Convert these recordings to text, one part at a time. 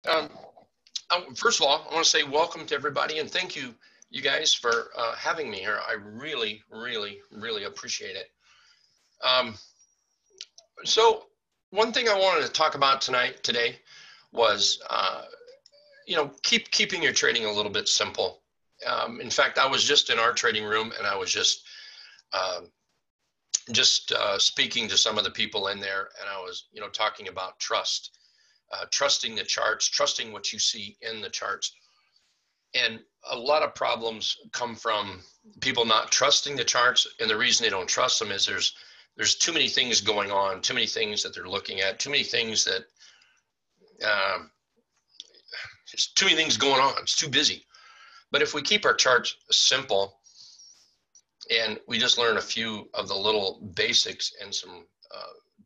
Um, First of all, I want to say welcome to everybody and thank you, you guys, for having me here. I really, really, really appreciate it. So one thing I wanted to talk about today was, keeping your trading a little bit simple. In fact, I was just in our trading room and I was just speaking to some of the people in there, and I was, talking about trust. Trusting the charts, trusting what you see in the charts. And a lot of problems come from people not trusting the charts. And the reason they don't trust them is there's too many things going on, too many things that they're looking at, too many things that, there's too many things going on. It's too busy. But if we keep our charts simple and we just learn a few of the little basics and some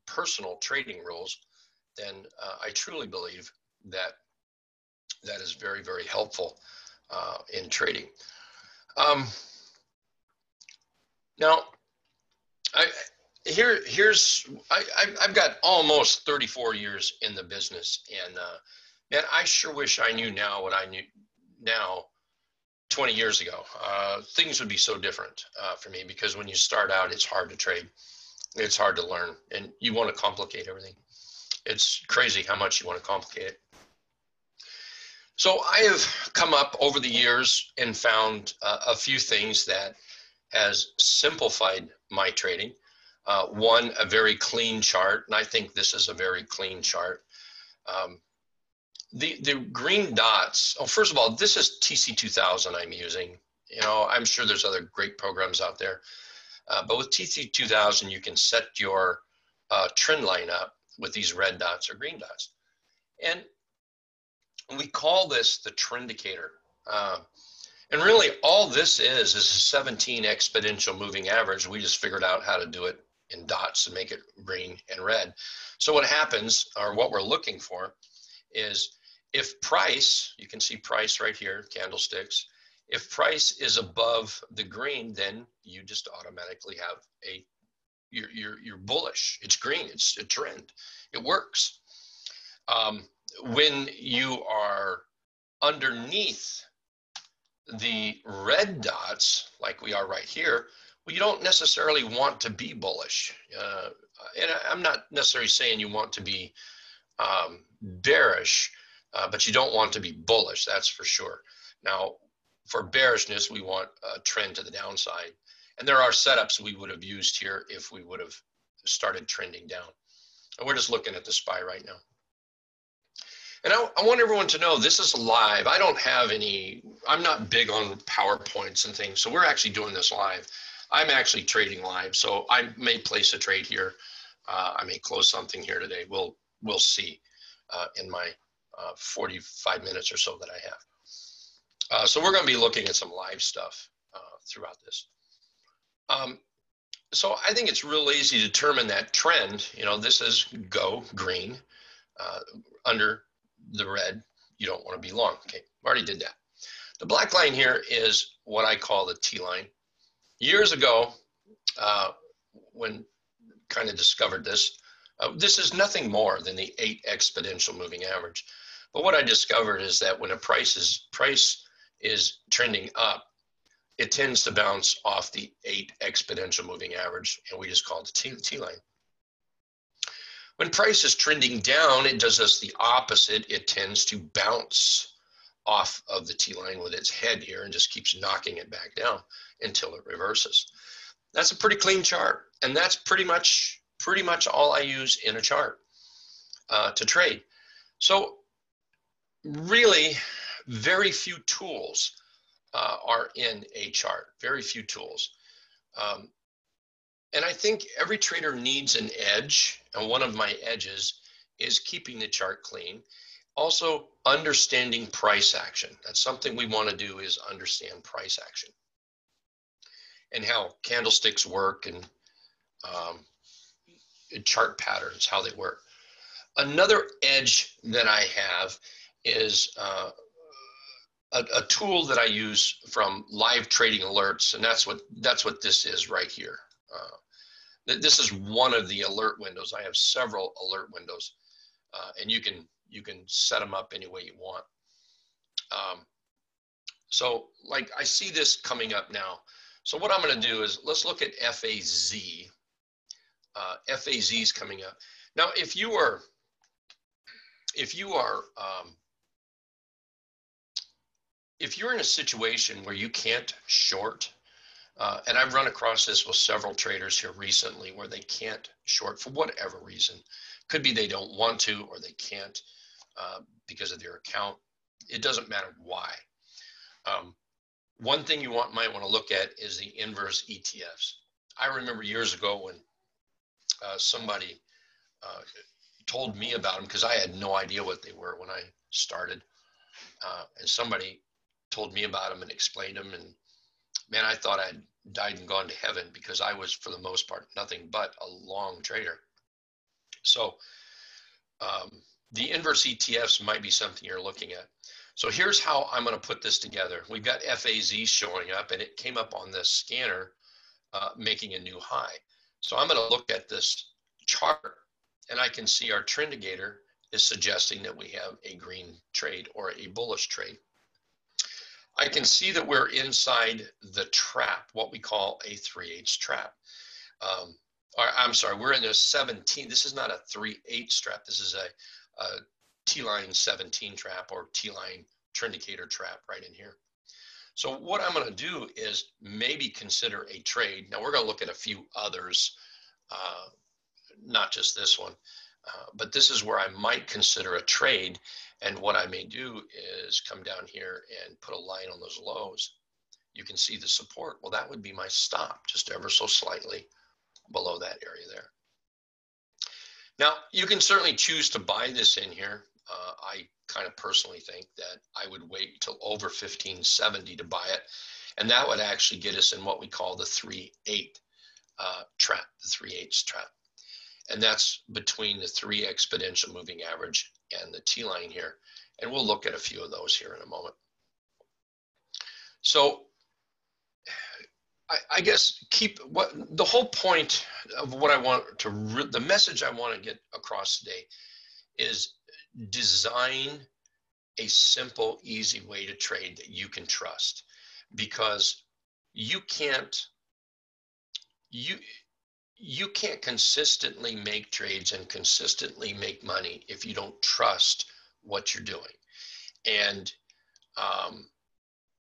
personal trading rules, then I truly believe that is very, very helpful in trading. Now, I've got almost 34 years in the business, and man, I sure wish I knew now what I knew now 20 years ago. Things would be so different for me, because when you start out, it's hard to trade. It's hard to learn, and you want to complicate everything. It's crazy how much you want to complicate it. So I have come up over the years and found a few things that has simplified my trading. One, a very clean chart, and I think this is a very clean chart. The green dots, first of all, this is TC2000 I'm using. I'm sure there's other great programs out there. But with TC2000, you can set your trend line up with these red dots or green dots. And we call this the Trindicator. And really all this is a 17 exponential moving average. We just figured out how to do it in dots and make it green and red. So what happens, or what we're looking for, is if price, you can see price right here, candlesticks. If price is above the green, then you just automatically have you're bullish. It's green. It's a trend. It works. When you are underneath the red dots, like we are right here, well, you don't necessarily want to be bullish. And I'm not necessarily saying you want to be bearish, but you don't want to be bullish. That's for sure. Now, for bearishness, we want a trend to the downside. And there are setups we would have used here if we would have started trending down. And we're just looking at the SPY right now. And I want everyone to know this is live. I don't have I'm not big on PowerPoints and things. So we're actually doing this live. I'm actually trading live. So I may place a trade here. I may close something here today. We'll see in my 45 minutes or so that I have. So we're going to be looking at some live stuff throughout this. So I think it's real easy to determine that trend. This is go green, under the red. You don't want to be long. Okay, already did that. The black line here is what I call the T line. Years ago, when kind of discovered this, this is nothing more than the 8 exponential moving average. But what I discovered is that when a price is trending up, it tends to bounce off the 8 exponential moving average, and we just call it the T line. When price is trending down, it does us the opposite. It tends to bounce off of the T line with its head here and just keeps knocking it back down until it reverses. That's a pretty clean chart, and that's pretty much all I use in a chart to trade. So really, very few tools are in a chart, very few tools. And I think every trader needs an edge, and one of my edges is keeping the chart clean. Also, understanding price action. That's something we want to do, is understand price action and how candlesticks work, and chart patterns, how they work. Another edge that I have is a tool that I use from live trading alerts, and that's what this is right here. This is one of the alert windows. I have several alert windows, and you can You can set them up any way you want. So like I see this coming up now. So what I'm going to do is let's look at FAZ. FAZ is coming up. Now, if you're in a situation where you can't short, and I've run across this with several traders here recently where they can't short for whatever reason. Could be they don't want to, or they can't because of their account. It doesn't matter why. One thing you might want to look at is the inverse Etfs. I remember years ago when somebody told me about them, because I had no idea what they were when I started, and somebody told me about them and explained them, and man, I thought I'd died and gone to heaven, because I was, for the most part, nothing but a long trader. So the inverse ETFs might be something you're looking at. So here's how I'm going to put this together. We've got FAZ showing up, and it came up on this scanner making a new high. So I'm going to look at this chart, and I can see our Trindicator is suggesting that we have a green trade or a bullish trade. I can see that we're inside the trap, what we call a 3/8 trap. I'm sorry, we're in a 17. This is not a 3/8 trap. This is a T-line 17 trap, or T-line Trindicator trap right in here. So what I'm going to do is maybe consider a trade. Now we're going to look at a few others, not just this one, but this is where I might consider a trade. And what I may do is come down here and put a line on those lows. You can see the support. Well, that would be my stop, just ever so slightly below that area there. Now, you can certainly choose to buy this in here. I kind of personally think that I would wait till over 1570 to buy it. And that would actually get us in what we call the 3/8 trap, the 3/8 trap. And that's between the 3 exponential moving average and the T-line here. And we'll look at a few of those here in a moment. So I guess the whole point of what I want to, the message I want to get across today is design a simple, easy way to trade that you can trust, because you can't consistently make trades and consistently make money if you don't trust what you're doing. And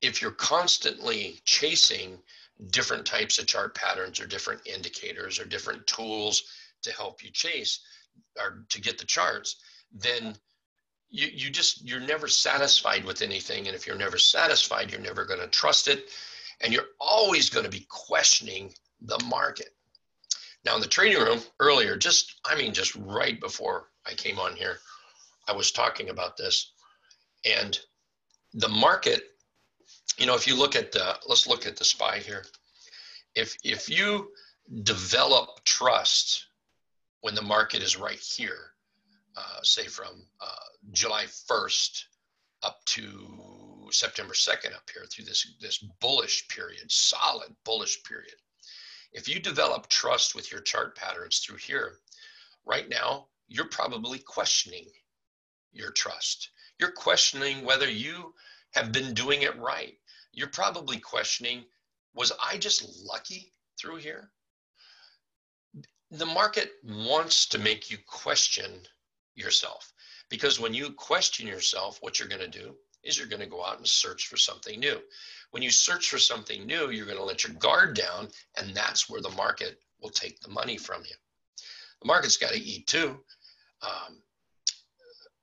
if you're constantly chasing different types of chart patterns or different indicators or different tools to help you chase or to get the charts, then you're never satisfied with anything. And if you're never satisfied, you're never going to trust it. And you're always going to be questioning the market. Now in the trading room earlier, just right before I came on here, I was talking about this. And the market, if you look at let's look at the SPY here. If you develop trust when the market is right here, say from July 1st up to September 2nd up here through this bullish period, solid bullish period. If you develop trust with your chart patterns through here, right now, you're probably questioning your trust. You're questioning whether you have been doing it right. You're probably questioning, was I just lucky through here? The market wants to make you question yourself, because when you question yourself, what you're going to do is you're going to go out and search for something new. When you search for something new, you're going to let your guard down, and that's where the market will take the money from you. The market's got to eat too.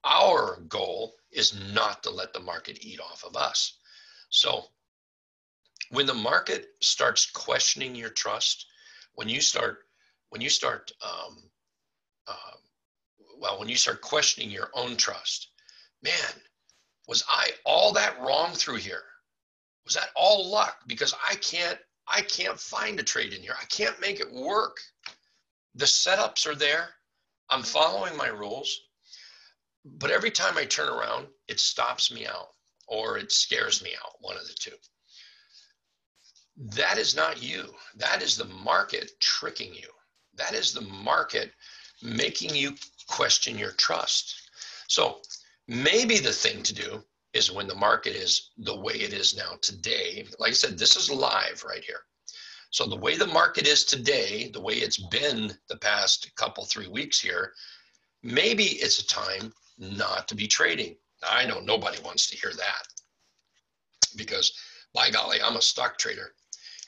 Our goal is not to let the market eat off of us. So when the market starts questioning your trust, when you start questioning your own trust, man, was I all that wrong through here? Was that all luck? Because I can't find a trade in here. I can't make it work. The setups are there. I'm following my rules. But every time I turn around, it stops me out or it scares me out, one of the two. That is not you. That is the market tricking you. That is the market making you question your trust. So maybe the thing to do is when the market is the way it is now today, like I said, this is live right here. So the way the market is today, the way it's been the past couple, 3 weeks here, maybe it's a time not to be trading. I know nobody wants to hear that because by golly, I'm a stock trader.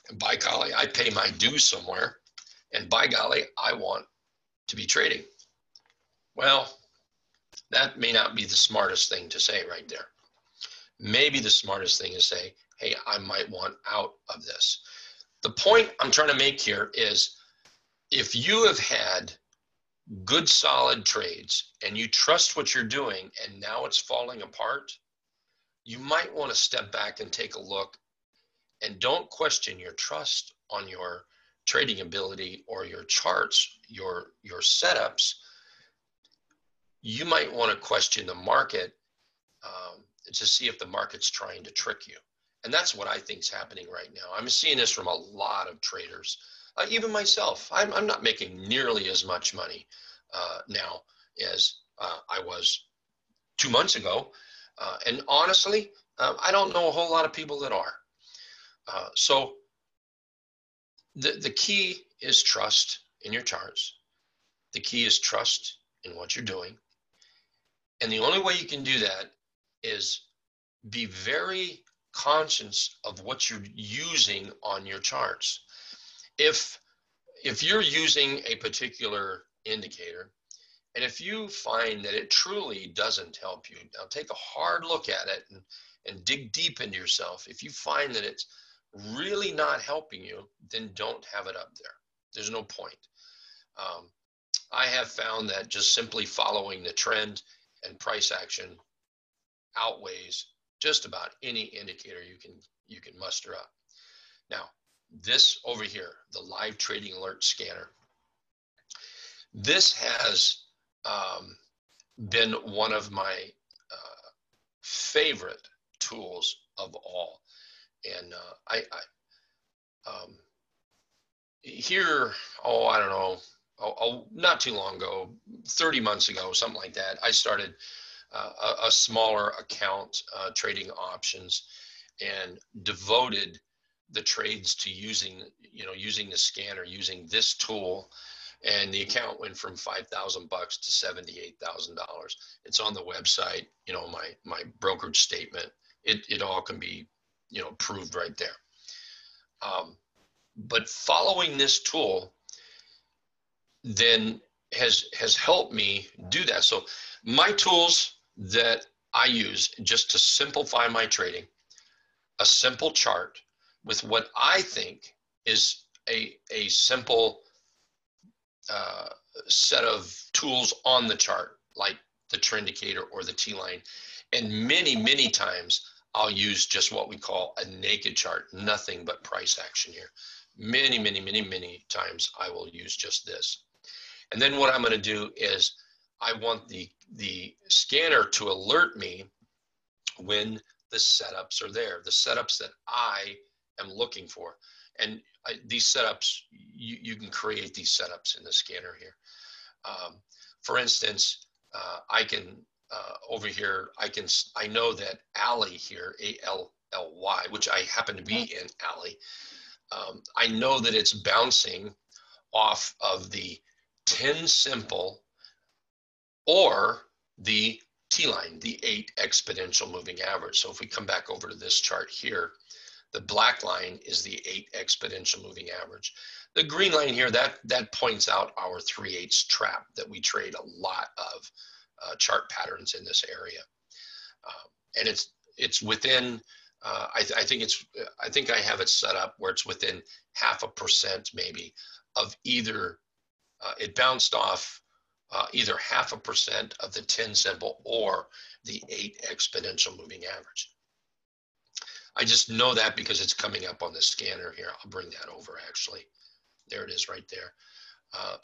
And by golly, I pay my dues somewhere. And by golly, I want to be trading. Well, that may not be the smartest thing to say right there. Maybe the smartest thing is say, hey, I might want out of this. The point I'm trying to make here is if you have had good solid trades and you trust what you're doing and now it's falling apart, you might want to step back and take a look and don't question your trust on your trading ability or your charts, your setups. You might want to question the market to see if the market's trying to trick you. And that's what I think is happening right now. I'm seeing this from a lot of traders, even myself. I'm not making nearly as much money now as I was 2 months ago. And honestly, I don't know a whole lot of people that are. So the key is trust in your charts. The key is trust in what you're doing. And the only way you can do that is be very conscious of what you're using on your charts. If you're using a particular indicator, and if you find that it truly doesn't help you, now take a hard look at it and dig deep into yourself. If you find that it's really not helping you, then don't have it up there. There's no point. I have found that just simply following the trend and price action outweighs just about any indicator you can muster up. Now, this over here, the live trading alert scanner, this has been one of my favorite tools of all. And here, I don't know, not too long ago, 30 months ago, something like that, I started a smaller account trading options and devoted the trades to using the scanner, using this tool, and the account went from $5,000 to $78,000. It's on the website, my brokerage statement. It all can be, proved right there. But following this tool then has helped me do that. So my tools that I use just to simplify my trading, a simple chart with what I think is a simple set of tools on the chart, like the Trindicator or the T-line. And many times I'll use just what we call a naked chart, nothing but price action here. Many times I will use just this. And then what I'm going to do is I want the scanner to alert me when the setups are there, the setups that I am looking for. And these setups, you can create these setups in the scanner here. For instance, I can over here, I know that Alley here, A-L-L-Y, which I happen to be in Alley. I know that it's bouncing off of the 10 simple or the T-line, the 8 exponential moving average. So if we come back over to this chart here, the black line is the 8 exponential moving average. The green line here, that points out our 3/8 trap that we trade a lot of chart patterns in this area. And it's within, I think I have it set up where it's within 0.5% maybe of either, it bounced off either 0.5% of the 10 simple or the 8 exponential moving average. I just know that because it's coming up on the scanner here. I'll bring that over actually. There it is right there.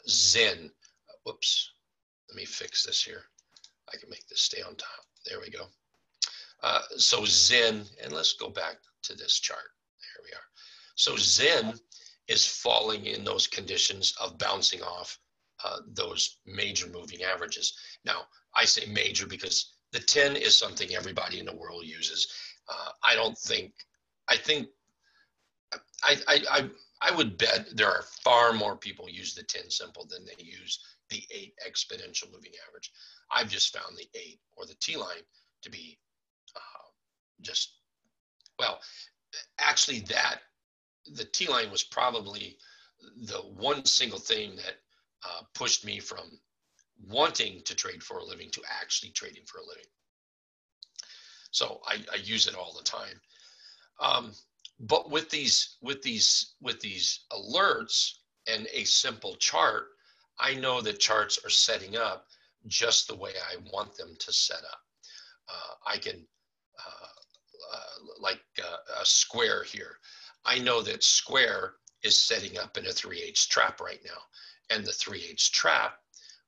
Zen, whoops, let me fix this here. I can make this stay on top. There we go. So Zen, and let's go back to this chart. There we are. So Zen is falling in those conditions of bouncing off those major moving averages. Now, I say major because the 10 is something everybody in the world uses. I would bet there are far more people use the 10 simple than they use the 8 exponential moving average. I've just found the 8 or the T line to be just, well, actually the T line was probably the one single thing that pushed me from wanting to trade for a living to actually trading for a living. So I use it all the time. But with these alerts and a simple chart, I know that charts are setting up just the way I want them to set up. I can, like a square here. I know that square is setting up in a 3/8 trap right now. And the 3/8 trap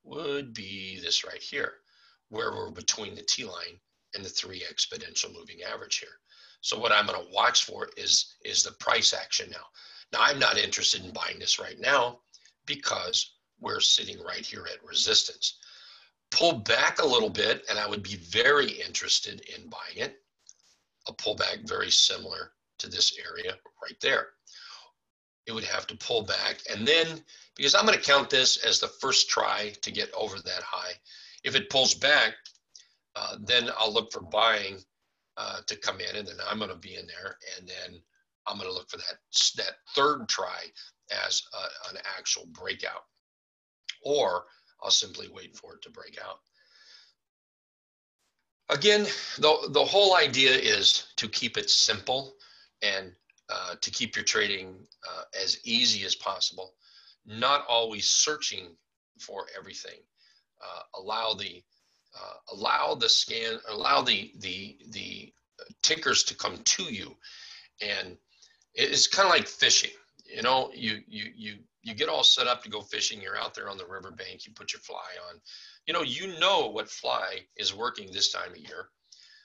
would be this right here, where we're between the T line and the 3 exponential moving average here. So what I'm going to watch for is the price action now. Now, I'm not interested in buying this right now because we're sitting right here at resistance. Pull back a little bit, and I would be very interested in buying it. A pullback very similar to this area right there. It would have to pull back, and then, because I'm going to count this as the first try to get over that high, if it pulls back, then I'll look for buying to come in, and then I'm going to be in there, and then I'm going to look for that third try as an actual breakout, or I'll simply wait for it to break out. Again, the whole idea is to keep it simple and to keep your trading as easy as possible, not always searching for everything. Allow the tickers to come to you, and it's kind of like fishing. You know, you get all set up to go fishing. You're out there on the riverbank. You put your fly on. You know what fly is working this time of year.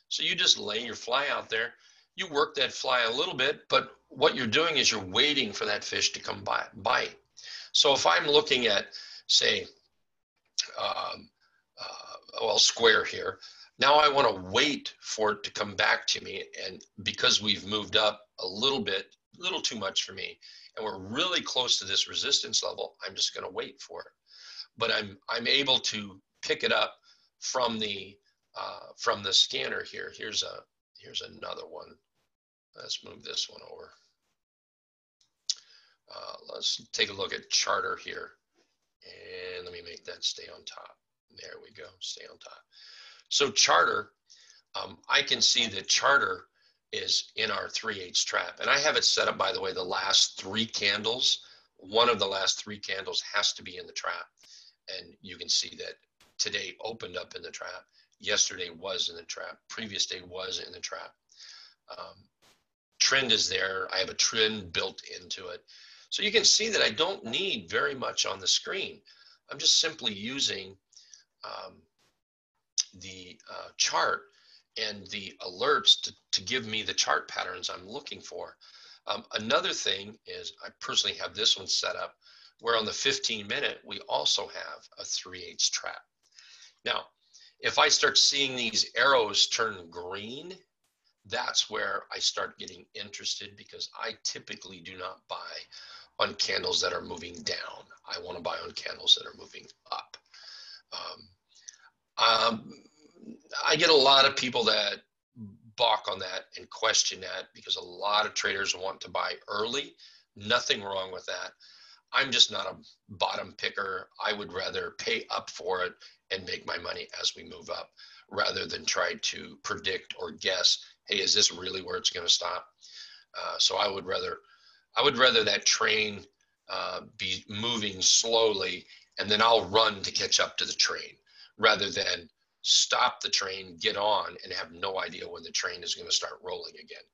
So you just lay your fly out there. You work that fly a little bit, but what you're doing is you're waiting for that fish to come bite. So if I'm looking at, say, square here, now I want to wait for it to come back to me. And because we've moved up a little too much for me, and we're really close to this resistance level, I'm just going to wait for it. But I'm able to pick it up from the scanner here. Here's another one. Let's move this one over. Let's take a look at Charter here, and let me make that stay on top. There we go, stay on top. So Charter, I can see that Charter is in our 3/8 trap, and I have it set up, by the way, the last 3 candles. One of the last 3 candles has to be in the trap, and you can see that today opened up in the trap. Yesterday was in the trap. Previous day was in the trap. Trend is there. I have a trend built into it. So you can see that I don't need very much on the screen. I'm just simply using the chart and the alerts to give me the chart patterns I'm looking for. Another thing is I personally have this one set up where on the 15-minute, we also have a 3/8 trap. Now, if I start seeing these arrows turn green, that's where I start getting interested, because I typically do not buy on candles that are moving down. I want to buy on candles that are moving up. I get a lot of people that balk on that and question that, because a lot of traders want to buy early. Nothing wrong with that. I'm just not a bottom picker. I would rather pay up for it and make my money as we move up, rather than try to predict or guess, hey, is this really where it's going to stop? So I would rather that train be moving slowly, and then I'll run to catch up to the train, rather than stop the train, get on, and have no idea when the train is going to start rolling again.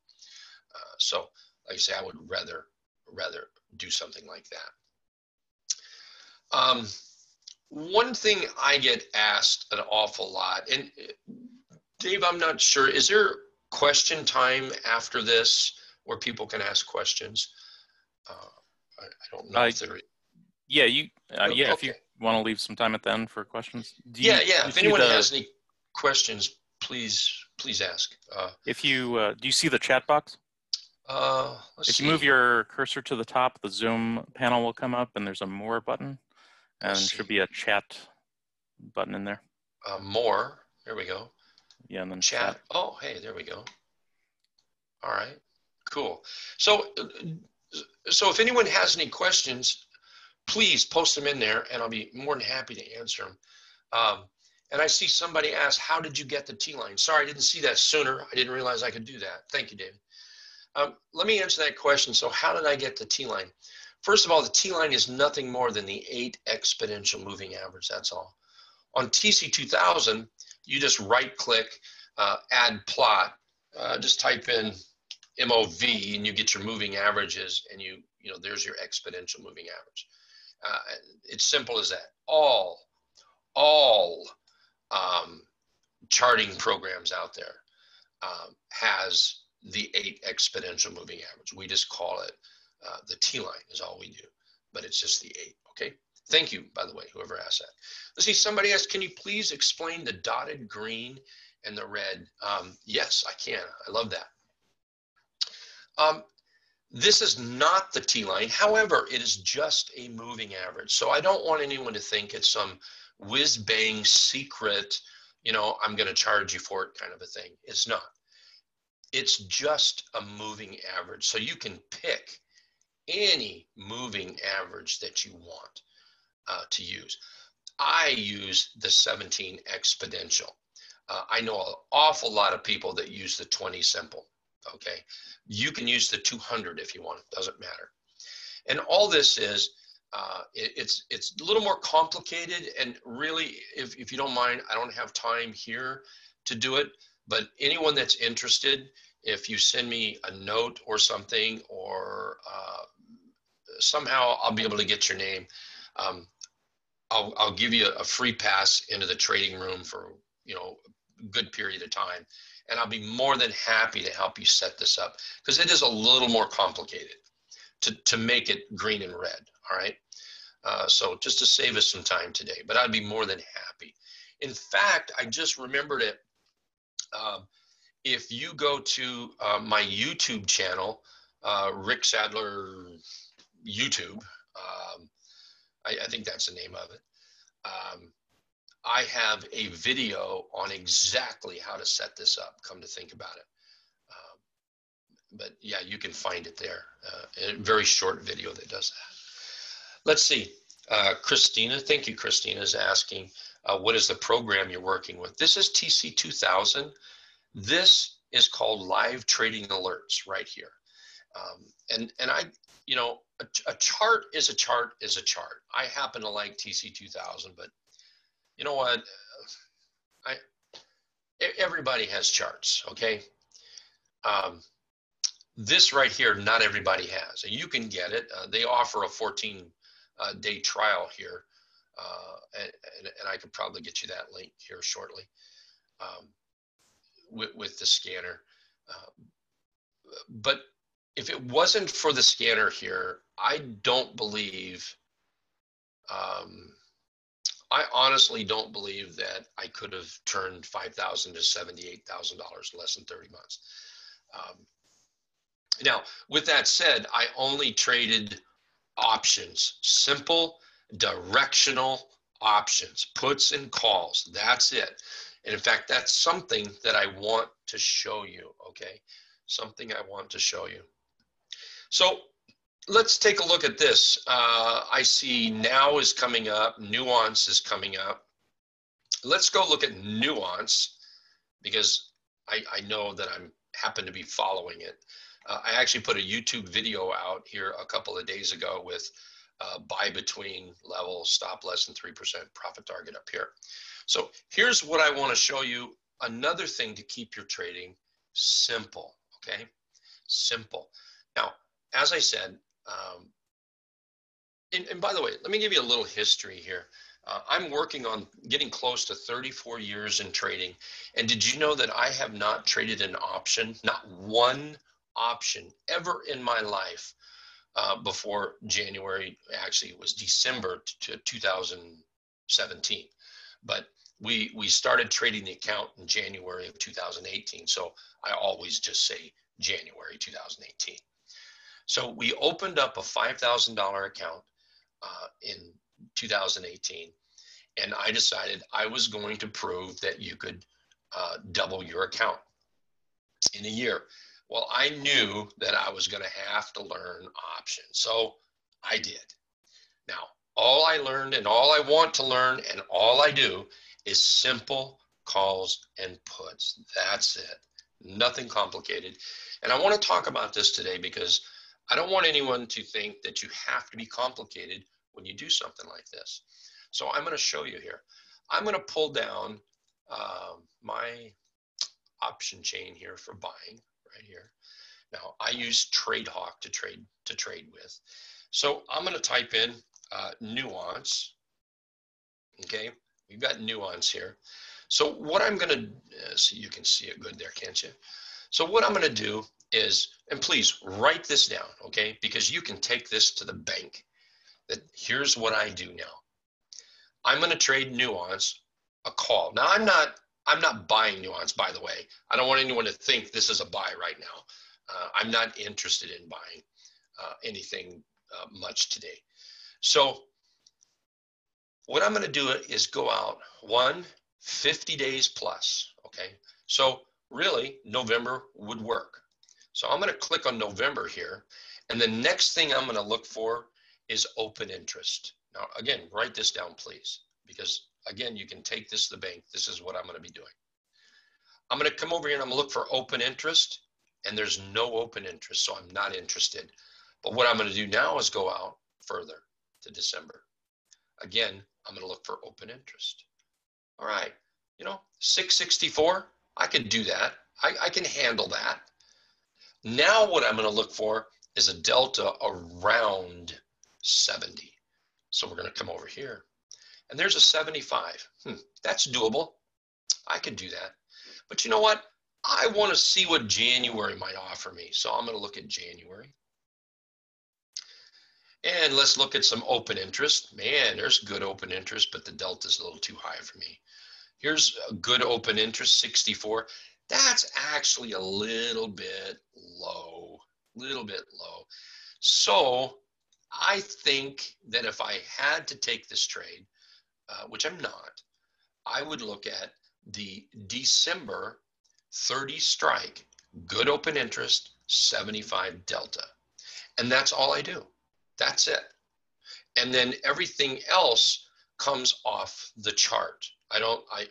So like I say, I would rather do something like that. One thing I get asked an awful lot, and Dave, I'm not sure, is there question time after this where people can ask questions? I don't know if there is. Yeah, yeah. Okay. If you want to leave some time at the end for questions? Yeah. You If see anyone has any questions, please ask. do you see the chat box? Let's If see. you move your cursor to the top, the Zoom panel will come up, and there's a More button, and there should be a chat button in there. More. There we go. Yeah, and then chat. Oh, hey, there we go. All right, cool. So if anyone has any questions, please post them in there, and I'll be more than happy to answer them. And I see somebody asked, how did you get the T-line? Sorry, I didn't see that sooner. I didn't realize I could do that. Thank you, David. Let me answer that question. So how did I get the T-line? First of all, the T-line is nothing more than the 8 exponential moving average. That's all. On TC2000, you just right-click, add plot, just type in MOV, and you get your moving averages, and there's your exponential moving average. It's simple as that. All charting programs out there has the 8 exponential moving average. We just call it the T-line is all we do, but it's just the 8, okay? Thank you, by the way, whoever asked that. Let's see, somebody asked, can you please explain the dotted green and the red? Yes, I can. I love that. This is not the T-line. However, it is just a moving average. So I don't want anyone to think it's some whiz-bang secret, I'm going to charge you for it kind of a thing. It's not. It's just a moving average. So you can pick any moving average that you want to use. I use the 17 exponential. I know an awful lot of people that use the 20 simple. Okay, you can use the 200 if you want. It doesn't matter. And all this is, it's a little more complicated. And really, if you don't mind, I don't have time here to do it. But anyone that's interested, if you send me a note or something, or somehow I'll be able to get your name. I'll give you a free pass into the trading room for a good period of time, and I'll be more than happy to help you set this up, because it is a little more complicated to make it green and red. All right, so just to save us some time today, but I'd be more than happy. In fact, I just remembered it. If you go to my YouTube channel, Rick Sadler YouTube, I think that's the name of it. I have a video on exactly how to set this up, come to think about it. But yeah, you can find it there. A very short video that does that. Let's see. Christina, thank you, Christina, is asking, what is the program you're working with? This is TC2000. This is called Live Trading Alerts right here. And I, a chart is a chart is a chart. I happen to like TC2000, but you know what? Everybody has charts, okay? This right here, not everybody has. And you can get it. They offer a 14-day trial here. And I could probably get you that link here shortly with the scanner. But if it wasn't for the scanner here, I don't believe, I honestly don't believe that I could have turned $5,000 to $78,000 in less than 30 months. Now, with that said, I only traded options, simple directional options, puts and calls. That's it. And in fact, that's something that I want to show you, okay? Something I want to show you. So let's take a look at this. I see now is coming up, nuance is coming up. Let's go look at nuance, because I know that I happen to be following it. I actually put a YouTube video out here a couple of days ago with buy between level, stop less than 3%, profit target up here. So here's what I want to show you. Another thing to keep your trading simple, okay? Simple. Now, as I said, and by the way, let me give you a little history here. I'm working on getting close to 34 years in trading. And did you know that I have not traded an option, not one option ever in my life before January? Actually, it was December 2000. 17. But we started trading the account in January of 2018. So I always just say January 2018. So we opened up a $5,000 account in 2018. And I decided I was going to prove that you could double your account in a year. Well, I knew that I was going to have to learn options. So I did. Now, all I learned and all I want to learn and all I do is simple calls and puts. That's it. Nothing complicated. And I want to talk about this today because I don't want anyone to think that you have to be complicated when you do something like this. So I'm going to show you here. I'm going to pull down my option chain here for buying right here. Now I use TradeHawk to trade with. So I'm going to type in nuance. Okay, we've got nuance here. So what I'm going to see, you can see it good there, can't you? So what I'm going to do is, and please write this down, okay? Because you can take this to the bank. That here's what I do now. I'm going to trade nuance, a call. Now I'm not buying nuance, by the way. I don't want anyone to think this is a buy right now. I'm not interested in buying anything much today. So what I'm going to do is go out 50 days plus, okay? So really, November would work. So I'm going to click on November here, and the next thing I'm going to look for is open interest. Now, again, write this down, please, because again, you can take this to the bank. This is what I'm going to be doing. I'm going to come over here and I'm going to look for open interest, and there's no open interest, so I'm not interested. But what I'm going to do now is go out further to December. Again, I'm going to look for open interest. All right, 664, I can do that. I can handle that. Now what I'm going to look for is a delta around 70. So we're going to come over here, and there's a 75. That's doable. I could do that. But you know what? I want to see what January might offer me. So I'm going to look at January. And let's look at some open interest. Man, there's good open interest, but the delta is a little too high for me. Here's a good open interest, 64. That's actually a little bit low, So I think that if I had to take this trade, which I'm not, I would look at the December 30 strike, good open interest, 75 delta. And that's all I do. That's it. And then everything else comes off the chart.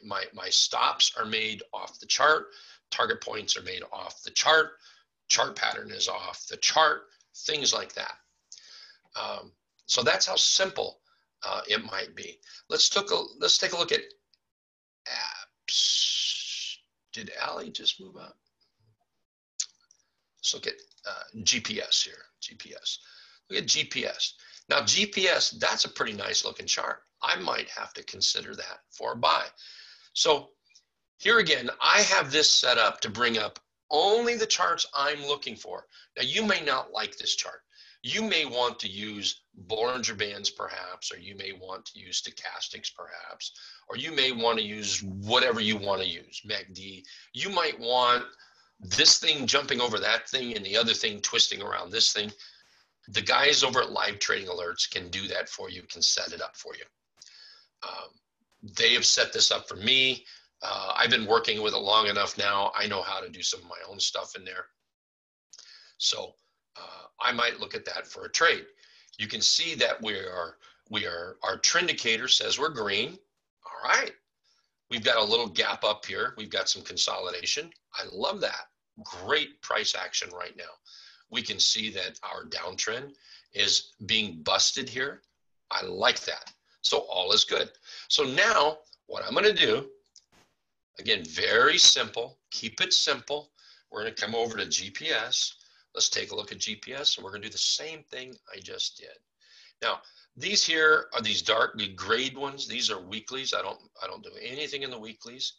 My stops are made off the chart. Target points are made off the chart. Chart pattern is off the chart. Things like that. So that's how simple it might be. Let's take a look at apps. Did Allie just move up? Let's look at GPS here. GPS. Look at GPS. Now GPS, that's a pretty nice looking chart. I might have to consider that for a buy. So here again, I have this set up to bring up only the charts I'm looking for. Now you may not like this chart. You may want to use Bollinger Bands perhaps, or you may want to use stochastics perhaps, or you may want to use whatever you want to use, MACD. You might want this thing jumping over that thing and the other thing twisting around this thing. The guys over at Live Trading Alerts can do that for you, can set it up for you. They have set this up for me. I've been working with it long enough now. I know how to do some of my own stuff in there. So I might look at that for a trade. You can see that our Trindicator says we're green. All right. We've got a little gap up here. We've got some consolidation. I love that. Great price action right now. We can see that our downtrend is being busted here. I like that. So all is good. So now what I'm going to do, again, very simple, keep it simple. We're going to come over to GPS. Let's take a look at GPS, and we're going to do the same thing I just did. Now, these here are these dark grayed ones. These are weeklies. I don't do anything in the weeklies.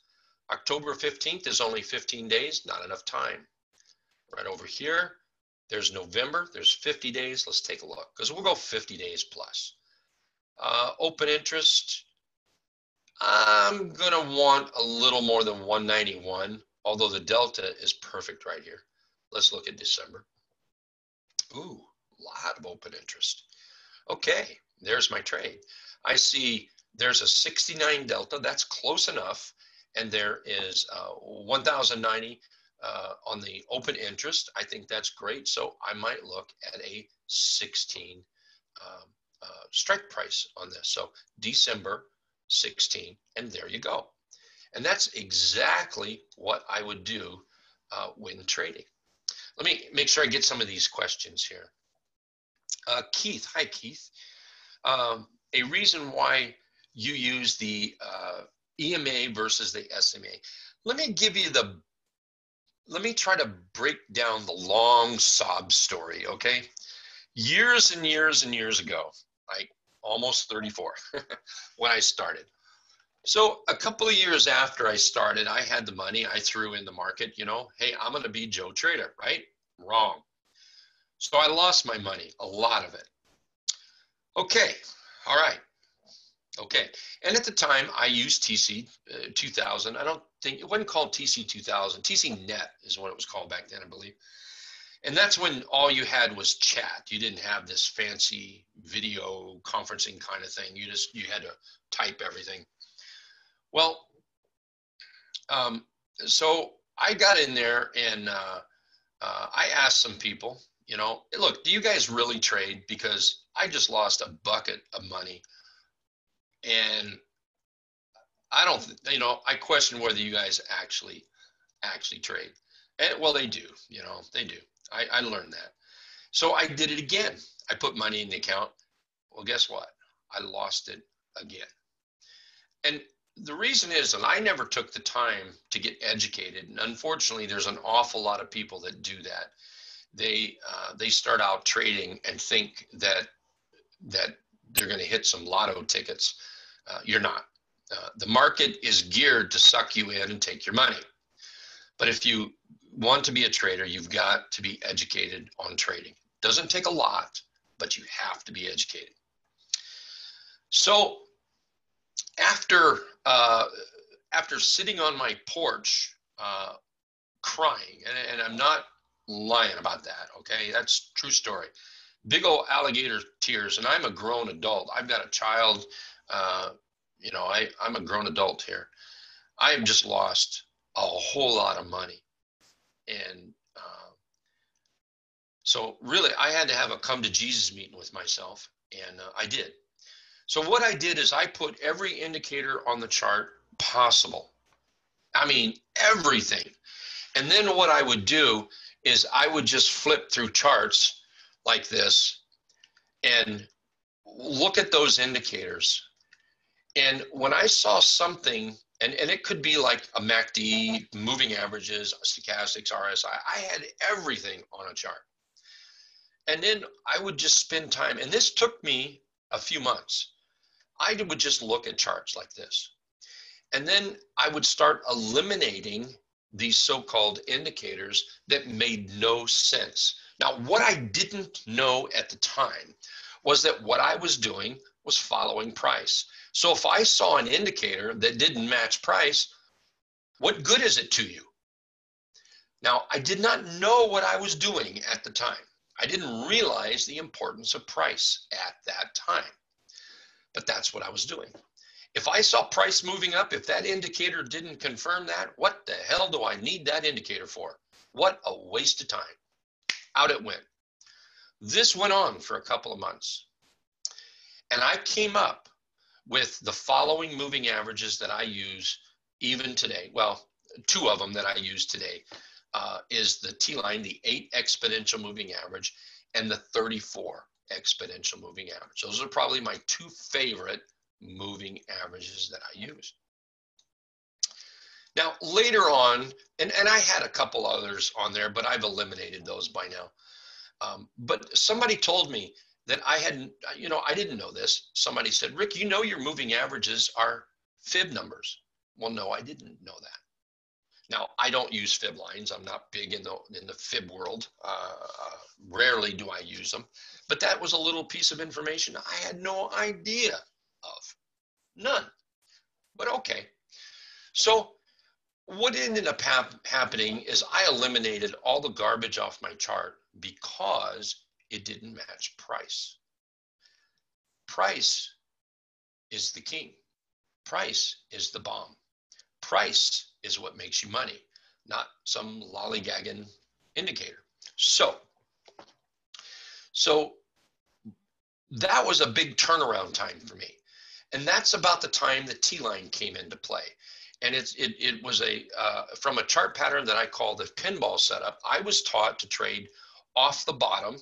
October 15th is only 15 days, not enough time. Right over here, there's November, there's 50 days. Let's take a look, because we'll go 50 days plus. Open interest, I'm going to want a little more than 191, although the delta is perfect right here. Let's look at December. Ooh, a lot of open interest. Okay, there's my trade. I see there's a 69 delta. That's close enough. And there is 1,090 on the open interest. I think that's great. So I might look at a 16 strike price on this. So December 16, and there you go. And that's exactly what I would do when trading. Let me make sure I get some of these questions here. Keith, hi Keith. A reason why you use the EMA versus the SMA. Let me try to break down the long sob story, okay? Years and years and years ago, like almost 34, when I started. So a couple of years after I started, I had the money, I threw in the market, you know, hey, I'm gonna be Joe Trader, right? Wrong. So I lost my money, a lot of it. Okay, all right. Okay, and at the time I used TC 2000. I don't think it wasn't called TC 2000. TC Net is what it was called back then, I believe. And that's when all you had was chat. You didn't have this fancy video conferencing kind of thing. You had to type everything. Well, so I got in there and I asked some people, you know, look, do you guys really trade? Because I just lost a bucket of money. And I don't, you know, I question whether you guys actually trade. And well, they do, you know, they do. I learned that. So I did it again. I put money in the account. Well, guess what? I lost it again. And the reason is that I never took the time to get educated. And unfortunately, there's an awful lot of people that do that. They start out trading and think that they're going to hit some lotto tickets. You're not. The market is geared to suck you in and take your money. But if you want to be a trader, you've got to be educated on trading. Doesn't take a lot, but you have to be educated. So after sitting on my porch crying, and I'm not lying about that, okay? That's true story. Big old alligator tears, and I'm a grown adult. I've got a child. You know, I'm a grown adult here. I have just lost a whole lot of money. And so really, I had to have a come to Jesus meeting with myself, and I did. So what I did is I put every indicator on the chart possible. I mean, everything. And then what I would do is I would just flip through charts like this and look at those indicators. And when I saw something, and it could be like a MACD, moving averages, stochastics, RSI, I had everything on a chart. And then I would just spend time, and this took me a few months. I would just look at charts like this. And then I would start eliminating these so-called indicators that made no sense. Now, what I didn't know at the time was that what I was doing was following price. So if I saw an indicator that didn't match price, what good is it to you? Now, I did not know what I was doing at the time. I didn't realize the importance of price at that time, but that's what I was doing. If I saw price moving up, if that indicator didn't confirm that, what the hell do I need that indicator for? What a waste of time. Out it went. This went on for a couple of months. And I came up with the following moving averages that I use even today. Well, two of them that I use today is the T-line, the 8 exponential moving average, and the 34 exponential moving average. Those are probably my two favorite moving averages that I use. Now, later on, and I had a couple others on there, but I've eliminated those by now. But somebody told me that I hadn't, you know, I didn't know this. Somebody said, Rick, you know your moving averages are fib numbers. Well, no, I didn't know that. Now, I don't use fib lines. I'm not big in the fib world. Rarely do I use them. But that was a little piece of information I had no idea of. None. but okay. So what ended up happening is I eliminated all the garbage off my chart because it didn't match price. Price is the king. Price is the bomb. Price is what makes you money, not some lollygagging indicator. So that was a big turnaround time for me. And that's about the time the T-line came into play. And it was from a chart pattern that I call the pinball setup. I was taught to trade off the bottom,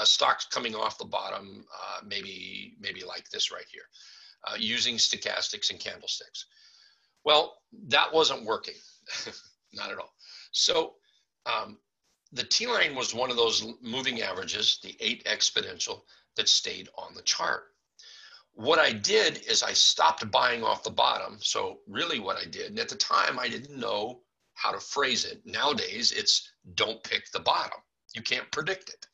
stocks coming off the bottom, maybe like this right here, using stochastics and candlesticks. Well, that wasn't working, not at all. So the T-line was one of those moving averages, the 8 exponential, that stayed on the chart. What I did is I stopped buying off the bottom. So really what I did, and at the time I didn't know how to phrase it. Nowadays it's don't pick the bottom. You can't predict it.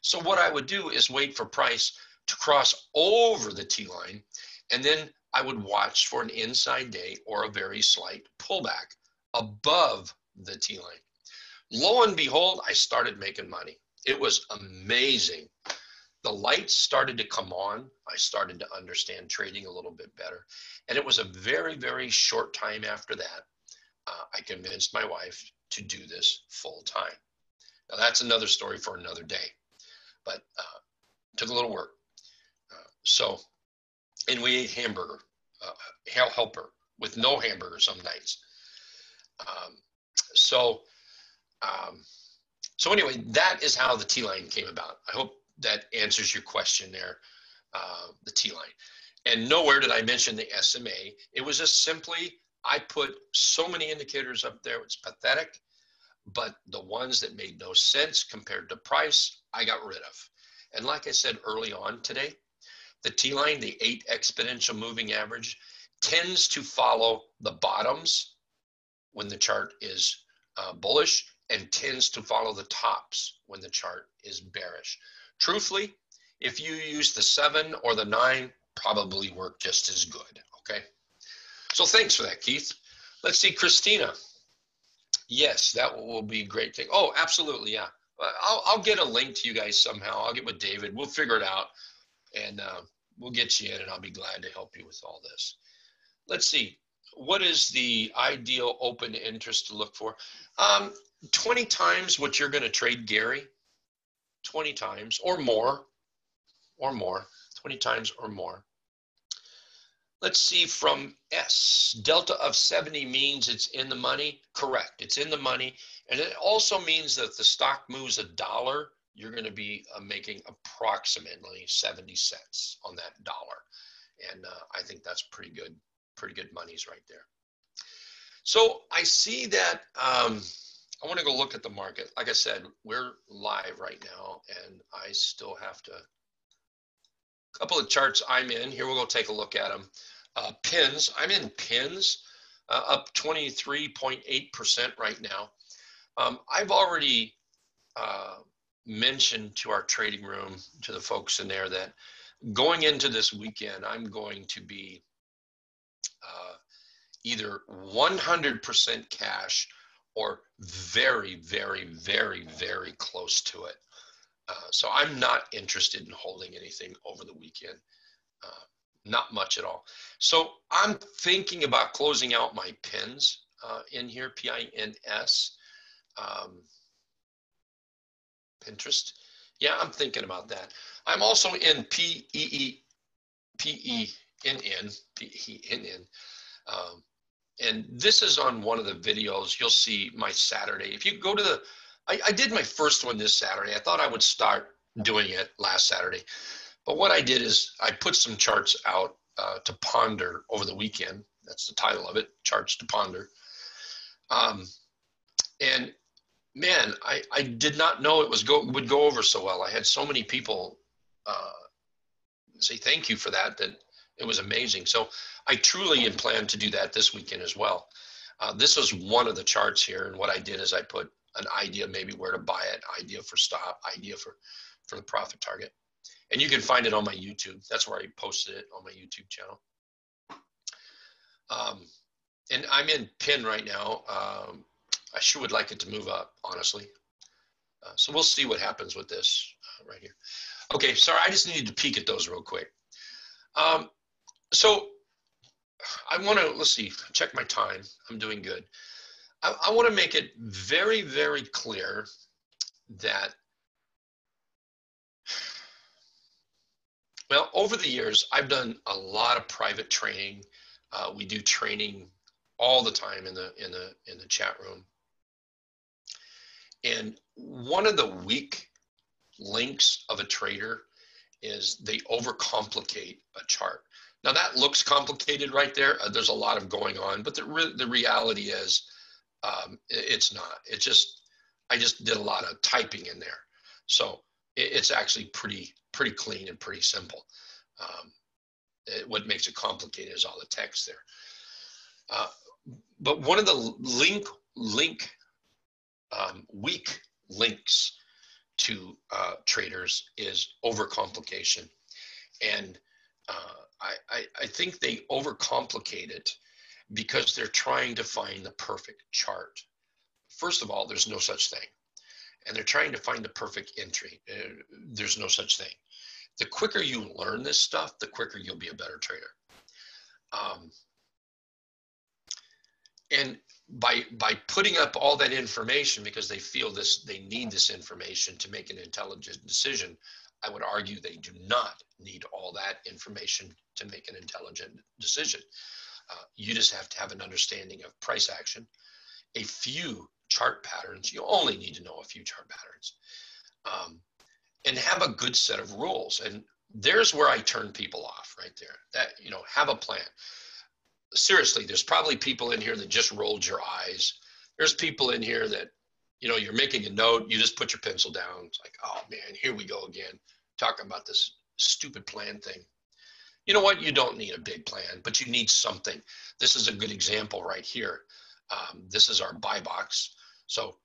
So what I would do is wait for price to cross over the T-line, and then I would watch for an inside day or a very slight pullback above the T-line. Lo and behold, I started making money. It was amazing. The lights started to come on. I started to understand trading a little bit better. And it was a very, very short time after that, I convinced my wife to do this full time. Now that's another story for another day, but took a little work. And we ate hamburger, helper with no hamburger some nights. So anyway, that is how the T-line came about. I hope that answers your question there, the T-line. And nowhere did I mention the SMA. It was just simply, I put so many indicators up there, it's pathetic, but the ones that made no sense compared to price, I got rid of. And like I said early on today, the T-line, the 8 exponential moving average, tends to follow the bottoms when the chart is bullish, and tends to follow the tops when the chart is bearish. Truthfully, if you use the 7 or the 9, probably work just as good, okay? So thanks for that, Keith. Let's see, Christina. Yes, that will be a great thing. Oh, absolutely, yeah. I'll get a link to you guys somehow. I'll get with David. We'll figure it out, and we'll get you in, and I'll be glad to help you with all this. Let's see. What is the ideal open interest to look for? 20 times what you're going to trade Gary. 20 times or more, 20 times or more. Let's see, from S, delta of 70 means it's in the money. Correct, it's in the money. And it also means that if the stock moves $1, you're going to be making approximately 70 cents on that dollar. And I think that's pretty good monies right there. So I see that I want to go look at the market. Like I said, we're live right now, and I still have to, a couple of charts I'm in. Here we'll go take a look at them. Pins, I'm in pins, up 23.8% right now. I've already mentioned to our trading room, to the folks in there, that going into this weekend, I'm going to be either 100% cash or very, very, very, very close to it. So I'm not interested in holding anything over the weekend, not much at all. So I'm thinking about closing out my pins in here, P-I-N-S, Pinterest. Yeah, I'm thinking about that. I'm also in P-E-N-N. And this is on one of the videos. You'll see my Saturday. If you go to I did my first one this Saturday. I thought I would start doing it last Saturday. But what I did is I put some charts out to ponder over the weekend. That's the title of it, Charts to Ponder. And man, I did not know it would go over so well. I had so many people say thank you for that it was amazing. So I truly plan to do that this weekend as well. This was one of the charts here, and what I did is I put an idea maybe where to buy it, idea for stop, idea for the profit target. And you can find it on my YouTube. That's where I posted it, on my YouTube channel. And I'm in pin right now. I sure would like it to move up, honestly. So we'll see what happens with this right here. Okay, sorry, I just needed to peek at those real quick. So I want to, let's see, check my time. I'm doing good. I want to make it very, very clear that, well, over the years, I've done a lot of private training. We do training all the time in the chat room. And one of the weak links of a trader is they overcomplicate a chart. Now that looks complicated right there. There's a lot of going on, but the reality is it's not. It's just, I just did a lot of typing in there. So it's actually pretty clean and pretty simple. What makes it complicated is all the text there. But one of the weak links to traders is overcomplication. And I think they overcomplicate it because they're trying to find the perfect chart. First of all, there's no such thing. And they're trying to find the perfect entry. There's no such thing. The quicker you learn this stuff, the quicker you'll be a better trader. And by putting up all that information because they feel they need this information to make an intelligent decision, I would argue they do not need all that information to make an intelligent decision. You just have to have an understanding of price action, a few chart patterns. You only need to know a few chart patterns, and have a good set of rules. And there's where I turn people off right there. That, have a plan. Seriously, there's probably people in here that just rolled your eyes. There's people in here that, you're making a note, you just put your pencil down. It's like, oh man, here we go again, talking about this stupid plan thing. You know what? You don't need a big plan, but you need something. This is a good example right here. This is our buy box. So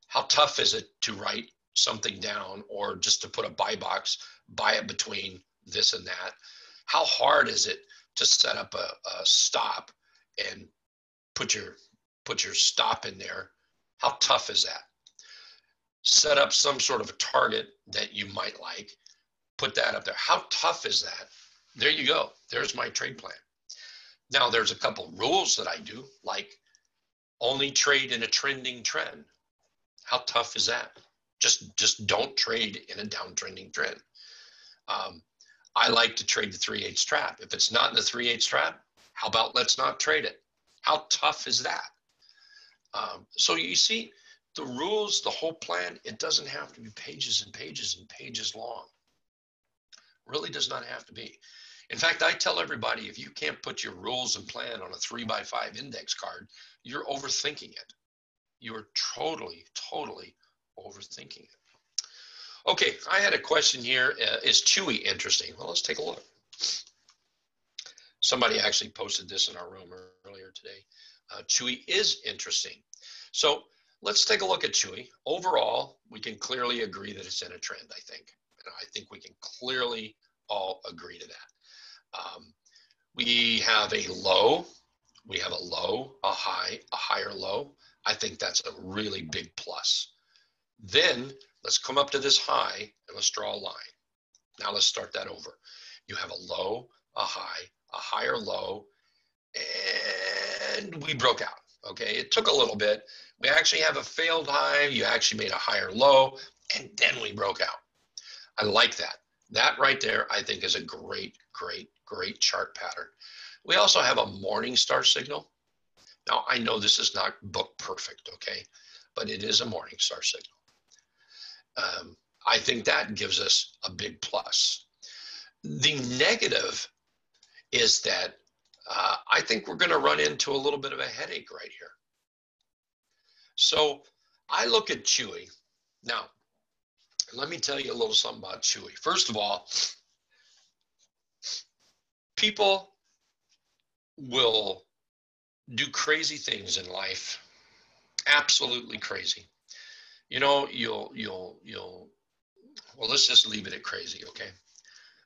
how tough is it to write something down or just to put a buy box, buy it between this and that? How hard is it to set up a stop and put your stop in there? How tough is that? Set up some sort of a target that you might like, put that up there. How tough is that? There you go. There's my trade plan. Now there's a couple rules that I do, like only trade in a trending trend. How tough is that? Just don't trade in a downtrending trend. I like to trade the 3/8 trap. If it's not in the 3/8 trap, how about let's not trade it? How tough is that? So you see, the rules, the whole plan, it doesn't have to be pages and pages and pages long. Really does not have to be. In fact, I tell everybody, if you can't put your rules and plan on a 3x5 index card, you're overthinking it. You're totally overthinking it. Okay, I had a question here. Is Chewy interesting? Well, let's take a look. Somebody actually posted this in our room earlier today. Chewy is interesting. So let's take a look at Chewy. Overall, we can clearly agree that it's in a trend, I think. And I think we can clearly all agree to that. We have a low, a high, a higher low. I think that's a really big plus. Then let's come up to this high and let's draw a line. Now let's start that over. You have a low, a high, a higher low, and we broke out. Okay, it took a little bit. We actually have a failed high. You actually made a higher low, and then we broke out. I like that. That right there, I think, is a great chart pattern. We also have a morning star signal. Now, I know this is not book perfect, okay, but it is a morning star signal. I think that gives us a big plus. The negative is that I think we're going to run into a little bit of a headache right here. So I look at Chewy. Now, let me tell you a little something about Chewy. First of all, people will do crazy things in life, absolutely crazy. Well, let's just leave it at crazy, okay?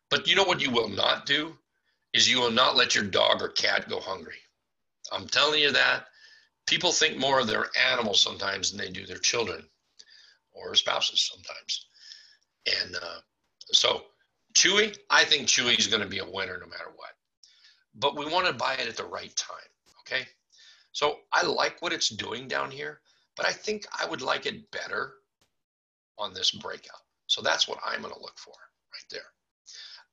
But you know what you will not do is you will not let your dog or cat go hungry. I'm telling you that. People think more of their animals sometimes than they do their children or spouses sometimes. And so Chewy, I think Chewy is going to be a winner no matter what. But we want to buy it at the right time, okay? So I like what it's doing down here, but I think I would like it better on this breakout. So that's what I'm going to look for right there.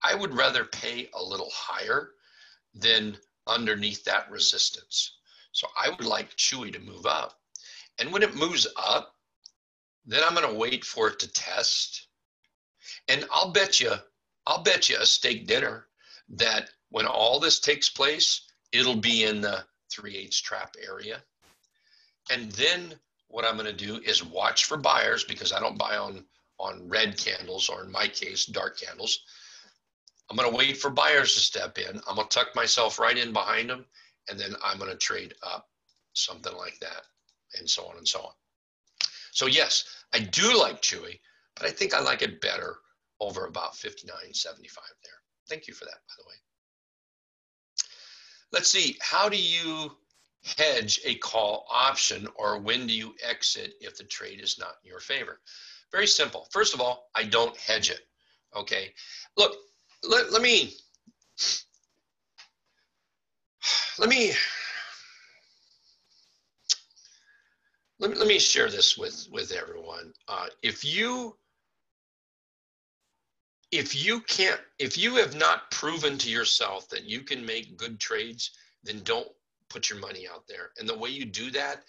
I would rather pay a little higher than underneath that resistance. So I would like Chewy to move up. And when it moves up, then I'm going to wait for it to test. And I'll bet you a steak dinner that when all this takes place, it'll be in the 3/8 trap area. And then what I'm going to do is watch for buyers, because I don't buy on red candles, or in my case, dark candles. I'm going to wait for buyers to step in. I'm going to tuck myself right in behind them, and then I'm going to trade up, something like that, and so on and so on. So yes, I do like Chewy, but I think I like it better over about 59.75 there. Thank you for that, by the way. Let's see, how do you hedge a call option, or when do you exit if the trade is not in your favor? Very simple. First of all, I don't hedge it, okay? Look, let me share this with everyone. If you have not proven to yourself that you can make good trades, then don't put your money out there. And the way you do that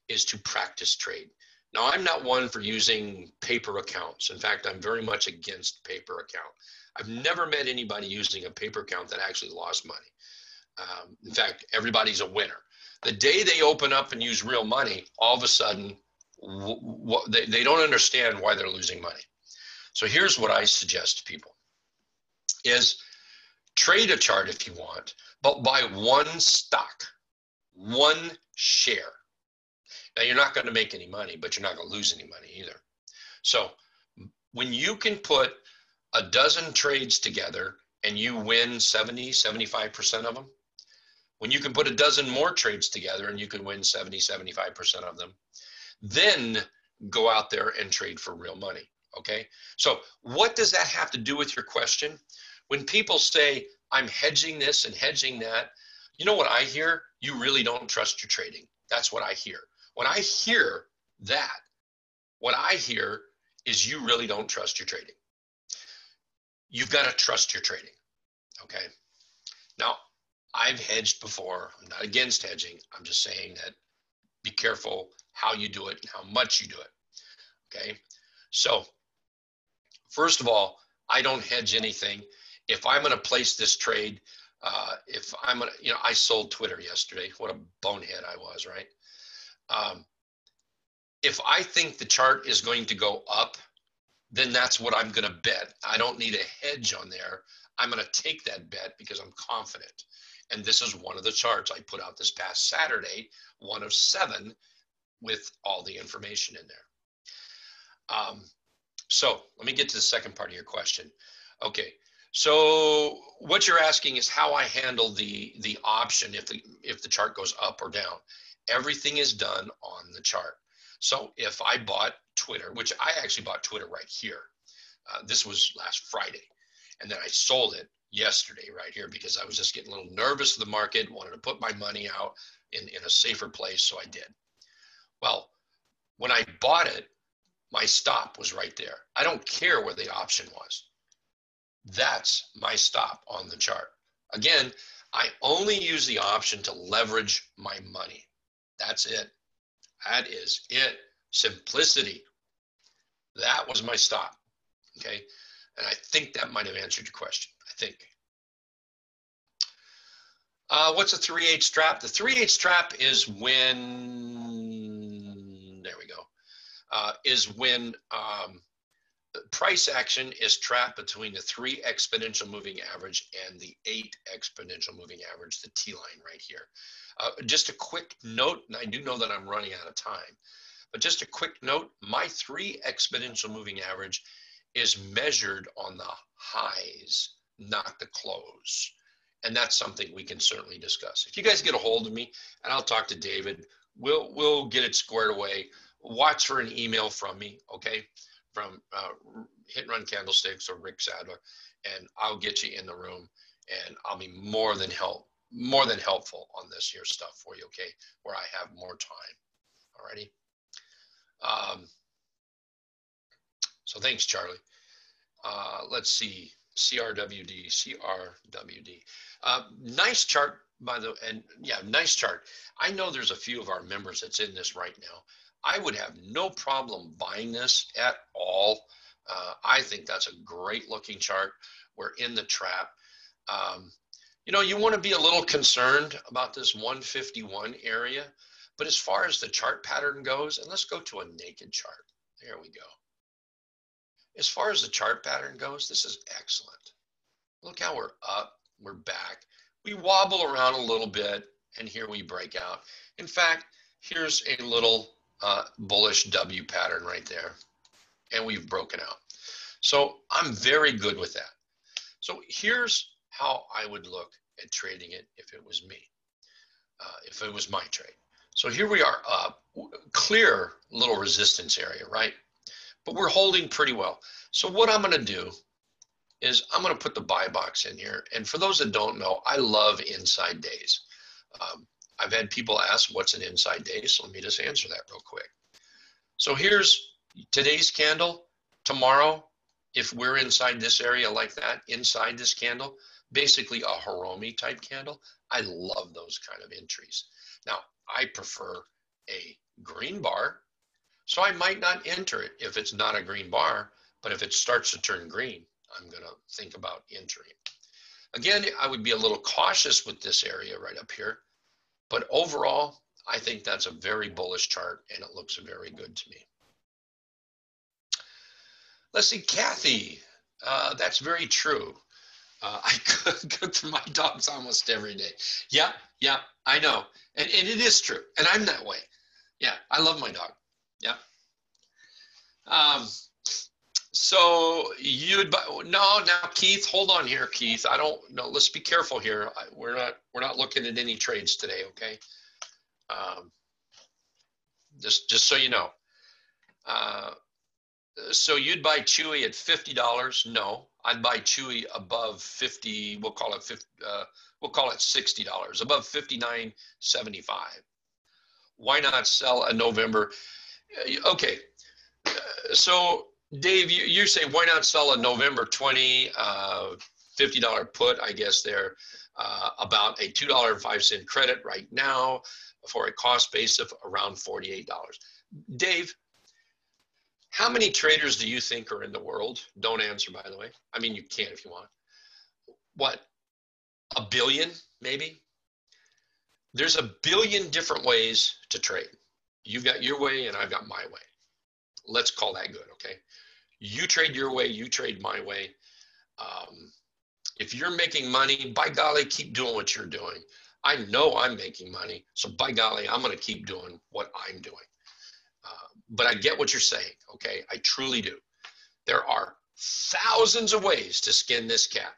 is to practice trade. Now, I'm not one for using paper accounts. In fact, I'm very much against paper account. I've never met anybody using a paper account that actually lost money. In fact, everybody's a winner. The day they open up and use real money, all of a sudden, they don't understand why they're losing money. So here's what I suggest to people is trade a chart if you want, but buy one stock, one share. Now, you're not going to make any money, but you're not going to lose any money either. So when you can put a dozen trades together and you win 70, 75% of them, when you can put a dozen more trades together and you can win 70, 75% of them, then go out there and trade for real money. Okay, so what does that have to do with your question? When people say, I'm hedging this and hedging that, you know what I hear? You really don't trust your trading. That's what I hear. When I hear that, what I hear is you really don't trust your trading. You've got to trust your trading, okay? Now, I've hedged before. I'm not against hedging. I'm just saying that be careful how you do it and how much you do it, okay? So, first of all, I don't hedge anything. If I'm going to place this trade, if I'm going to, I sold Twitter yesterday. What a bonehead I was, right? If I think the chart is going to go up, then that's what I'm going to bet. I don't need a hedge on there. I'm going to take that bet because I'm confident. And this is one of the charts I put out this past Saturday, one of 7 with all the information in there. So let me get to the second part of your question. Okay, so what you're asking is how I handle the option if the chart goes up or down. Everything is done on the chart. So if I bought Twitter, which I actually bought Twitter right here, this was last Friday, and then I sold it yesterday right here because I was just getting a little nervous of the market, wanted to put my money out in a safer place, so I did. Well, when I bought it, my stop was right there. I don't care where the option was. That's my stop on the chart. Again, I only use the option to leverage my money. That's it. That is it. Simplicity. That was my stop. Okay. And I think that might have answered your question. I think. What's a 3/8 trap? The 3/8 trap is when, there we go, is when price action is trapped between the 3 exponential moving average and the 8 exponential moving average, the T line right here. Just a quick note, and I do know that I'm running out of time, but just a quick note, my 3 exponential moving average is measured on the highs, not the close. And that's something we can certainly discuss. If you guys get a hold of me, and I'll talk to David, we'll get it squared away. Watch for an email from me, okay? From Hit and Run Candlesticks or Rick Sadler, and I'll get you in the room, and I'll be more than helpful on this here stuff for you, okay? Where I have more time. Alrighty. So thanks, Charlie. Let's see. CRWD. Nice chart, by the way, and yeah, nice chart. I know there's a few of our members that's in this right now. I would have no problem buying this at all. I think that's a great looking chart. We're in the trap. You know, you want to be a little concerned about this 151 area, but as far as the chart pattern goes, and let's go to a naked chart. There we go. As far as the chart pattern goes, this is excellent. Look how we're up, we're back. We wobble around a little bit, and here we break out. In fact, here's a little bullish W pattern right there, and we've broken out. So I'm very good with that. So here's how I would look at trading it if it was me, if it was my trade. So here we are up, clear little resistance area, right? But we're holding pretty well. So what I'm going to do is I'm going to put the buy box in here. And for those that don't know, I love inside days. I've had people ask what's an inside day, so let me just answer that real quick. So here's today's candle. Tomorrow, if we're inside this area like that, inside this candle, basically a Hiromi type candle, I love those kind of entries. Now, I prefer a green bar, so I might not enter it if it's not a green bar, but if it starts to turn green, I'm going to think about entering. Again, I would be a little cautious with this area right up here, but overall, I think that's a very bullish chart, and it looks very good to me. Let's see, Kathy, that's very true. I cook for my dogs almost every day. Yeah, I know. And it is true. And I'm that way. Yeah, I love my dog. Yeah. So you'd buy, no, now Keith, hold on here, Keith. I don't know. Let's be careful here. We're not looking at any trades today, okay? Just so you know. So you'd buy Chewy at $50? No, I'd buy Chewy above 50. We'll call it 50. We'll call it $60. Above 59.75. Why not sell a November? Okay. So Dave, you say why not sell a November 20 $50 put? I guess there about a $2.05 credit right now for a cost base of around $48. Dave, how many traders do you think are in the world? Don't answer, by the way. I mean, you can if you want. What, a billion, maybe? There's a billion different ways to trade. You've got your way and I've got my way. Let's call that good, okay? You trade your way, you trade my way. If you're making money, by golly, keep doing what you're doing. I know I'm making money, so by golly, I'm gonna keep doing what I'm doing. But I get what you're saying, okay? I truly do. There are thousands of ways to skin this cat.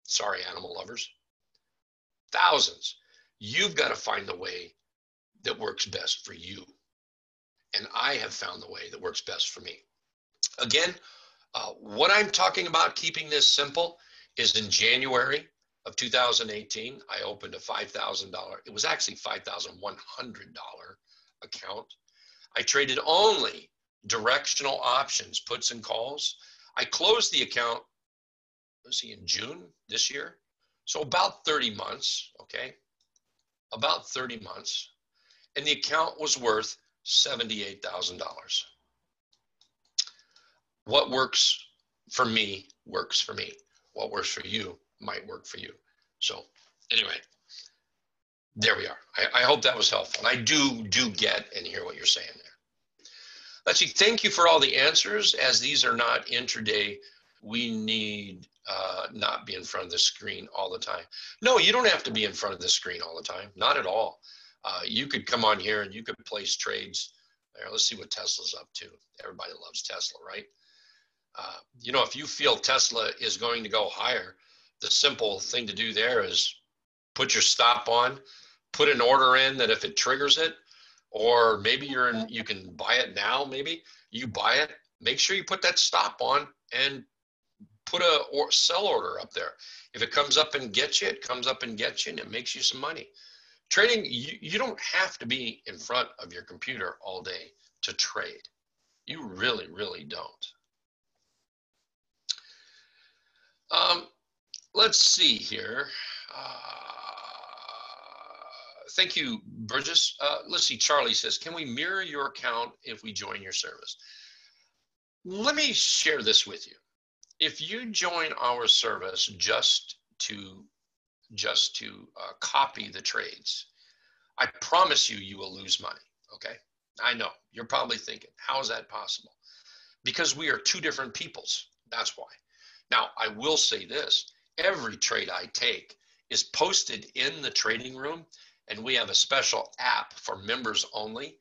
Sorry, animal lovers. Thousands. You've got to find the way that works best for you. And I have found the way that works best for me. Again, what I'm talking about keeping this simple is in January of 2018, I opened a $5,000. It was actually $5,100 account. I traded only directional options, puts and calls. I closed the account, let's see, in June this year. So about 30 months, okay? About 30 months. And the account was worth $78,000. What works for me works for me. What works for you might work for you. So anyway, there we are. I hope that was helpful. And I do get and hear what you're saying there. Let's see, thank you for all the answers. As these are not intraday, we need not be in front of the screen all the time. No, you don't have to be in front of the screen all the time. Not at all. You could come on here and you could place trades. There, let's see what Tesla's up to. Everybody loves Tesla, right? You know, if you feel Tesla is going to go higher, the simple thing to do there is put your stop on, put an order in that if it triggers it, or maybe you can buy it now, maybe you buy it, make sure you put that stop on and put a sell order up there. If it comes up and gets you, it comes up and gets you, and it makes you some money. Trading, you don't have to be in front of your computer all day to trade. You really, really don't. Let's see here. Thank you, Burgess. Let's see, Charlie says, can we mirror your account if we join your service? Let me share this with you. If you join our service just to copy the trades, I promise you will lose money, okay? I know, you're probably thinking, how is that possible? Because we are two different peoples, that's why. Now, I will say this, every trade I take is posted in the trading room, and we have a special app for members only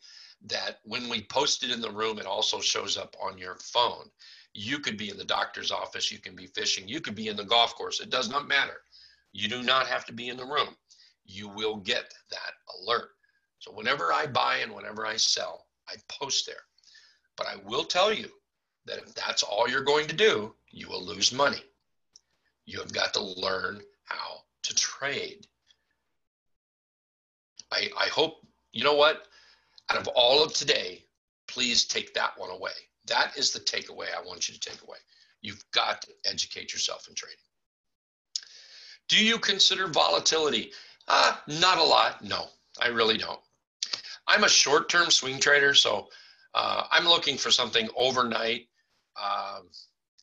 that when we post it in the room, it also shows up on your phone. You could be in the doctor's office, you can be fishing, you could be in the golf course, it does not matter. You do not have to be in the room. You will get that alert. So whenever I buy and whenever I sell, I post there. But I will tell you that if that's all you're going to do, you will lose money. You have got to learn how to trade. I hope, you know what? Out of all of today, please take that one away. That is the takeaway I want you to take away. You've got to educate yourself in trading. Do you consider volatility? Not a lot. No, I really don't. I'm a short-term swing trader, so I'm looking for something overnight.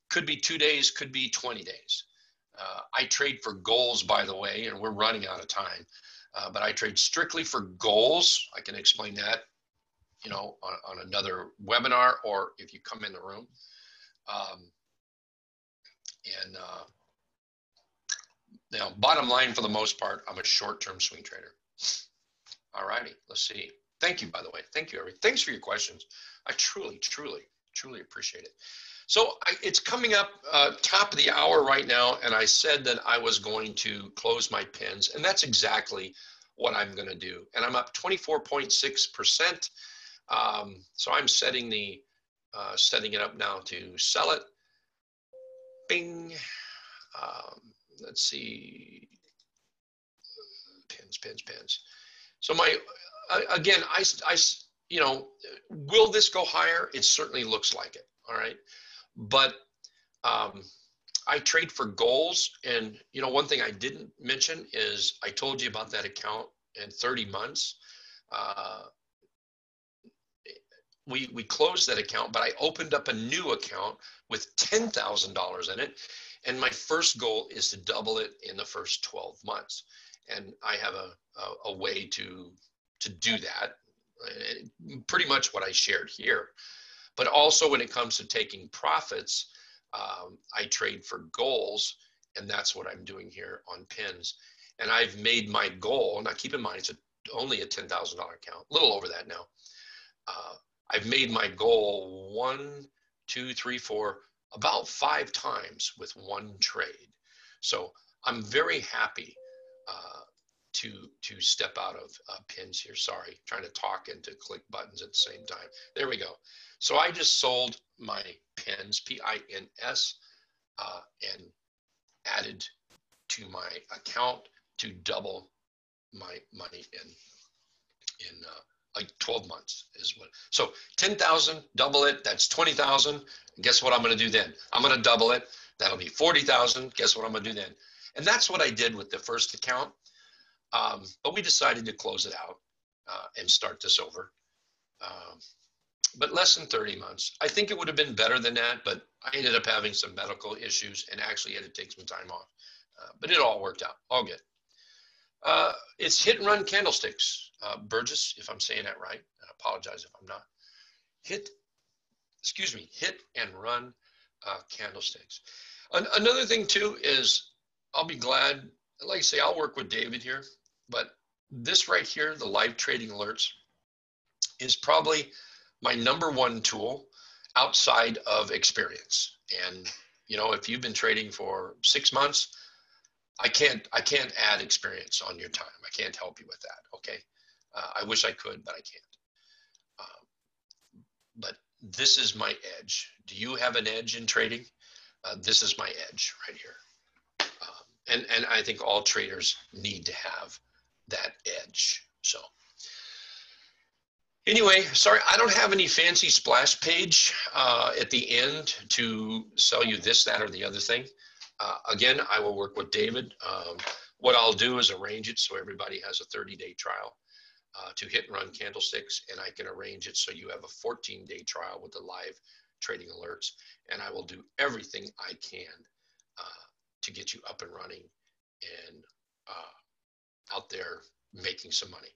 Could be 2 days, could be 20 days. I trade for goals, by the way, and we're running out of time. But I trade strictly for goals. I can explain that, you know, on another webinar, or if you come in the room. Now, bottom line, for the most part, I'm a short-term swing trader. All righty, let's see. Thank you, by the way. Thank you, everybody. Thanks for your questions. I truly, truly, truly appreciate it. So it's coming up top of the hour right now, and I said that I was going to close my pins, and that's exactly what I'm going to do. And I'm up 24.6%. So I'm setting it up now to sell it. Bing. Let's see. Pins. So again, you know, will this go higher? It certainly looks like it. All right. But I trade for goals. And, you know, one thing I didn't mention is I told you about that account in 30 months. We closed that account, but I opened up a new account with $10,000 in it. And my first goal is to double it in the first 12 months. And I have a way to do that, pretty much what I shared here. But also when it comes to taking profits, I trade for goals, and that's what I'm doing here on pins. And I've made my goal, now keep in mind, it's only a $10,000 account, a little over that now. I've made my goal 1, 2, 3, 4, about 5 times with one trade. So I'm very happy to step out of pins here. Sorry, trying to talk and to click buttons at the same time. There we go. So I just sold my pins, P-I-N-S, and added to my account to double my money in like 12 months is what. So 10,000, double it, that's 20,000. Guess what I'm going to do then? I'm going to double it. That'll be 40,000. Guess what I'm going to do then? And that's what I did with the first account. But we decided to close it out and start this over. But less than 30 months. I think it would have been better than that, but I ended up having some medical issues and actually had to take some time off. But it all worked out, all good. It's hit and run candlesticks, Burgess, if I'm saying that right. I apologize if I'm not. Hit and run candlesticks. Another thing too is I'll be glad, like I say, I'll work with David here, but this right here, the live trading alerts, is probably my #1 tool outside of experience. And, you know, if you've been trading for 6 months, I can't add experience on your time. I can't help you with that. Okay. I wish I could, but I can't. But this is my edge. Do you have an edge in trading? This is my edge right here. And I think all traders need to have that edge. So anyway, sorry, I don't have any fancy splash page at the end to sell you this, that, or the other thing. Again, I will work with David. What I'll do is arrange it so everybody has a 30-day trial to hit and run candlesticks, and I can arrange it so you have a 14-day trial with the live trading alerts, and I will do everything I can to get you up and running and out there making some money.